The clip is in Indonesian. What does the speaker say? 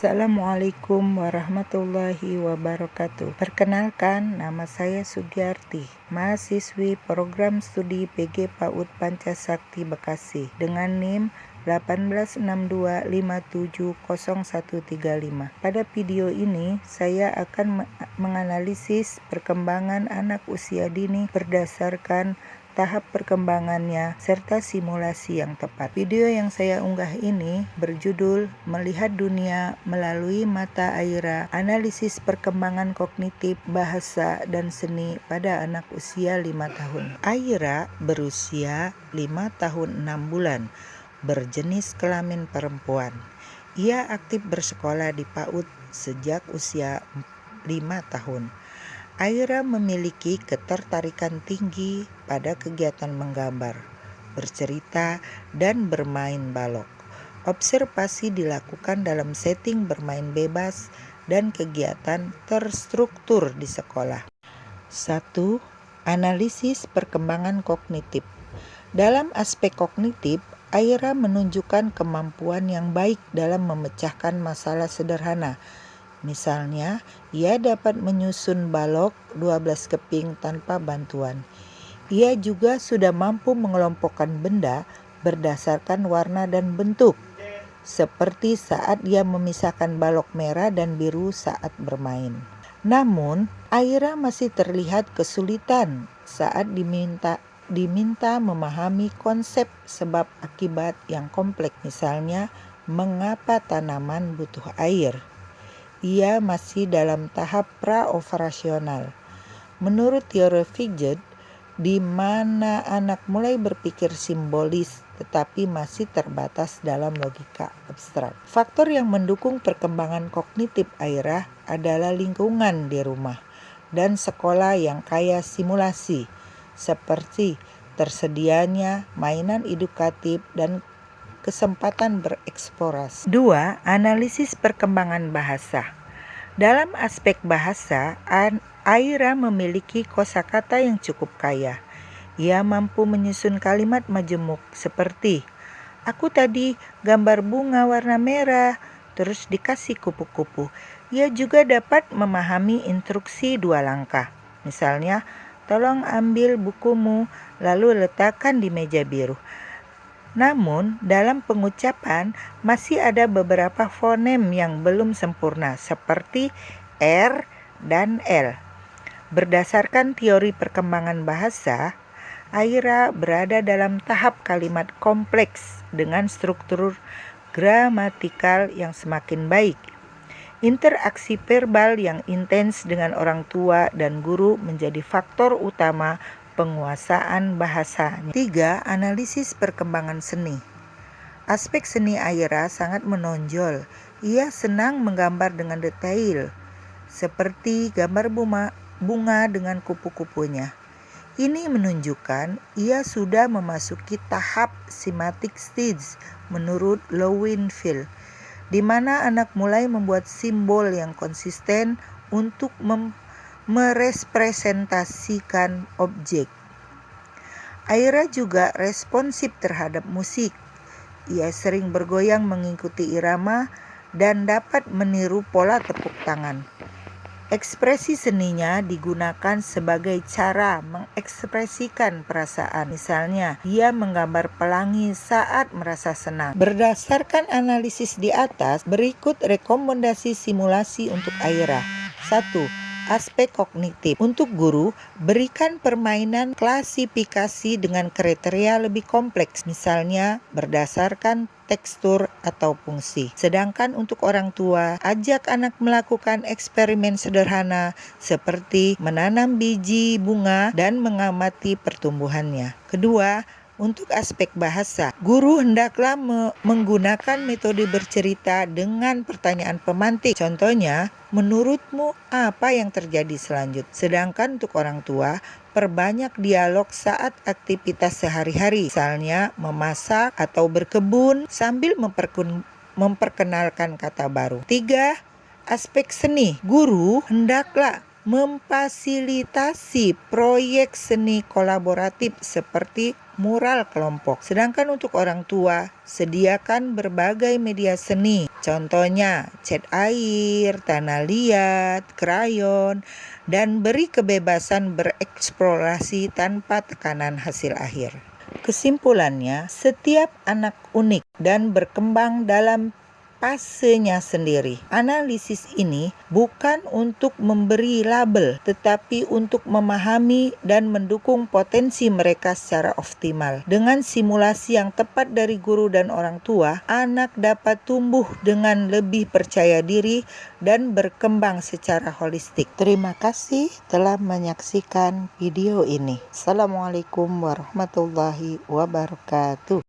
Assalamualaikum warahmatullahi wabarakatuh. Perkenalkan, nama saya Sugiyarti, mahasiswi program studi PG PAUD Pancasakti Bekasi dengan NIM 1862570135. Pada video ini, saya akan menganalisis perkembangan anak usia dini berdasarkan tahap perkembangannya, serta simulasi yang tepat. Video yang saya unggah ini berjudul Melihat Dunia Melalui Mata Aira, Analisis Perkembangan Kognitif, Bahasa, dan Seni pada Anak Usia 5 tahun. Aira berusia 5 tahun 6 bulan, berjenis kelamin perempuan. Ia aktif bersekolah di PAUD sejak usia 5 tahun. Aira memiliki ketertarikan tinggi pada kegiatan menggambar, bercerita, dan bermain balok. Observasi dilakukan dalam setting bermain bebas dan kegiatan terstruktur di sekolah. 1. Analisis perkembangan kognitif. Dalam aspek kognitif, Aira menunjukkan kemampuan yang baik dalam memecahkan masalah sederhana. Misalnya, ia dapat menyusun balok 12 keping tanpa bantuan. Ia juga sudah mampu mengelompokkan benda berdasarkan warna dan bentuk, seperti saat ia memisahkan balok merah dan biru saat bermain. Namun, Aira masih terlihat kesulitan saat diminta memahami konsep sebab akibat yang kompleks, misalnya mengapa tanaman butuh air. Ia masih dalam tahap pra-operasional. Menurut teori Fidget, di mana anak mulai berpikir simbolis tetapi masih terbatas dalam logika abstrak. Faktor yang mendukung perkembangan kognitif Aira adalah lingkungan di rumah dan sekolah yang kaya simulasi, seperti tersedianya mainan edukatif dan kesempatan bereksplorasi. 2. Analisis perkembangan bahasa. Dalam aspek bahasa, Aira memiliki kosakata yang cukup kaya. Ia mampu menyusun kalimat majemuk seperti, "Aku tadi gambar bunga warna merah, terus dikasih kupu-kupu." Ia juga dapat memahami instruksi 2 langkah. Misalnya, "Tolong ambil bukumu, lalu letakkan di meja biru." Namun, dalam pengucapan masih ada beberapa fonem yang belum sempurna, seperti R dan L. Berdasarkan teori perkembangan bahasa, Aira berada dalam tahap kalimat kompleks dengan struktur gramatikal yang semakin baik. Interaksi verbal yang intens dengan orang tua dan guru menjadi faktor utama penguasaan bahasanya. 3. Analisis perkembangan seni. Aspek seni Aira sangat menonjol. Ia senang menggambar dengan detail, seperti gambar bunga dengan kupu-kupunya. Ini menunjukkan ia sudah memasuki tahap semantic stage menurut Lowenfeld, di mana anak mulai membuat simbol yang konsisten untuk merepresentasikan objek. Aira juga responsif terhadap musik. Ia sering bergoyang mengikuti irama dan dapat meniru pola tepuk tangan. Ekspresi seninya digunakan sebagai cara mengekspresikan perasaan. Misalnya, ia menggambar pelangi saat merasa senang. Berdasarkan analisis di atas, berikut rekomendasi simulasi untuk Aira. 1. Aspek kognitif. Untuk guru, berikan permainan klasifikasi dengan kriteria lebih kompleks, misalnya berdasarkan tekstur atau fungsi. Sedangkan untuk orang tua, ajak anak melakukan eksperimen sederhana seperti menanam biji bunga dan mengamati pertumbuhannya. Kedua, untuk aspek bahasa, guru hendaklah menggunakan metode bercerita dengan pertanyaan pemantik. Contohnya, menurutmu apa yang terjadi selanjutnya? Sedangkan untuk orang tua, perbanyak dialog saat aktivitas sehari-hari, misalnya memasak atau berkebun sambil memperkenalkan kata baru. 3. Aspek seni, guru hendaklah memfasilitasi proyek seni kolaboratif seperti mural kelompok. Sedangkan untuk orang tua, sediakan berbagai media seni. Contohnya cat air, tanah liat, krayon, dan beri kebebasan bereksplorasi tanpa tekanan hasil akhir. Kesimpulannya, setiap anak unik dan berkembang dalam fasenya sendiri. Analisis ini bukan untuk memberi label, tetapi untuk memahami dan mendukung potensi mereka secara optimal. Dengan simulasi yang tepat dari guru dan orang tua, anak dapat tumbuh dengan lebih percaya diri dan berkembang secara holistik. Terima kasih telah menyaksikan video ini. Assalamualaikum warahmatullahi wabarakatuh.